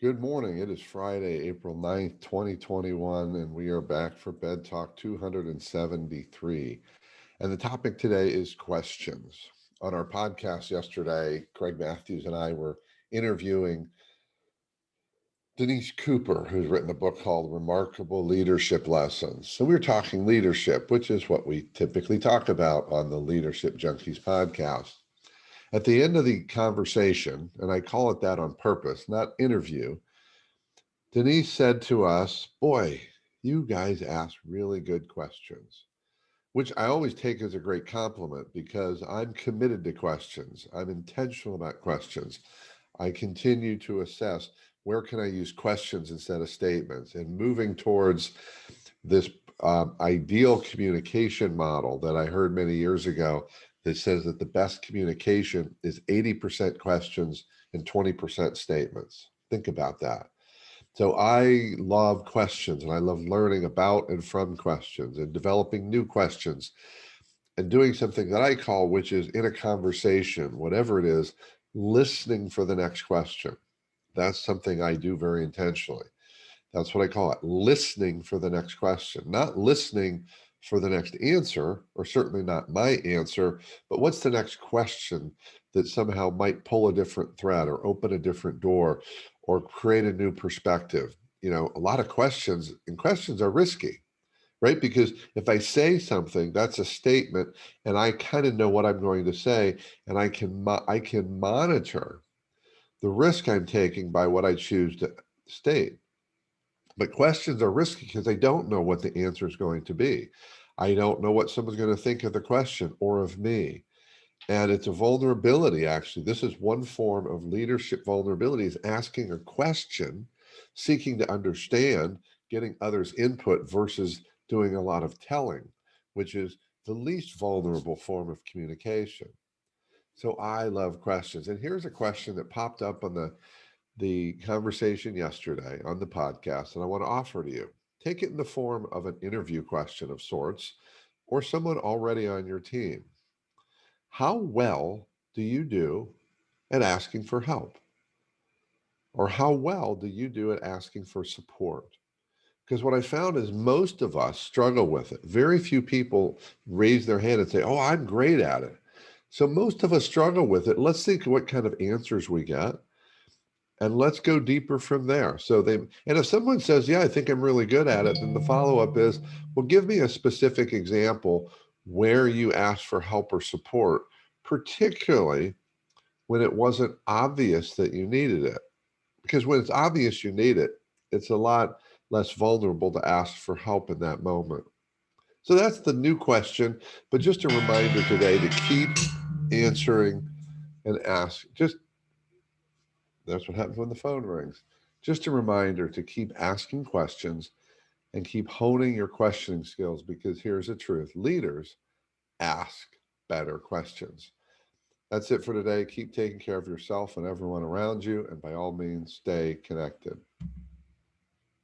Good morning. It is Friday, April 9th, 2021, and we are back for Bed Talk 273. And the topic today is questions. On our podcast yesterday, Craig Matthews and I were interviewing Denise Cooper, who's written a book called Remarkable Leadership Lessons. So we were talking leadership, which is what we typically talk about on the Leadership Junkies podcast. At the end of the conversation, and I call it that on purpose, not interview, Denise said to us, boy, you guys ask really good questions, which I always take as a great compliment because I'm committed to questions. I'm intentional about questions. I continue to assess where can I use questions instead of statements and moving towards this ideal communication model that I heard many years ago that says that the best communication is 80% questions and 20% statements. Think about that. So I love questions and I love learning about and from questions and developing new questions and doing something that I call, which is in a conversation, whatever it is, listening for the next question. That's something I do very intentionally. That's what I call it, listening for the next question, not listening for the next answer, or certainly not my answer, but what's the next question that somehow might pull a different thread or open a different door or create a new perspective. A lot of questions, and questions are risky, right? Because if I say something, that's a statement, and I kind of know what I'm going to say, and I can monitor the risk I'm taking by what I choose to state. But questions are risky because I don't know what the answer is going to be. I don't know what someone's going to think of the question or of me. And it's a vulnerability, actually. This is one form of leadership vulnerability, is asking a question, seeking to understand, getting others' input versus doing a lot of telling, which is the least vulnerable form of communication. So I love questions. And here's a question that popped up on the conversation yesterday on the podcast, and I want to offer to you. Take it in the form of an interview question of sorts, or someone already on your team. How well do you do at asking for help? Or how well do you do at asking for support? Because what I found is most of us struggle with it. Very few people raise their hand and say, oh, I'm great at it. So most of us struggle with it. Let's think what kind of answers we get. And let's go deeper from there. And if someone says, yeah, I think I'm really good at it, then the follow-up is, well, give me a specific example where you asked for help or support, particularly when it wasn't obvious that you needed it. Because when it's obvious you need it, it's a lot less vulnerable to ask for help in that moment. So that's the new question. But just a reminder today to keep answering and ask. Just that's what happens when the phone rings. Just a reminder to keep asking questions and keep honing your questioning skills because here's the truth, leaders ask better questions. That's it for today. Keep taking care of yourself and everyone around you, and by all means, stay connected.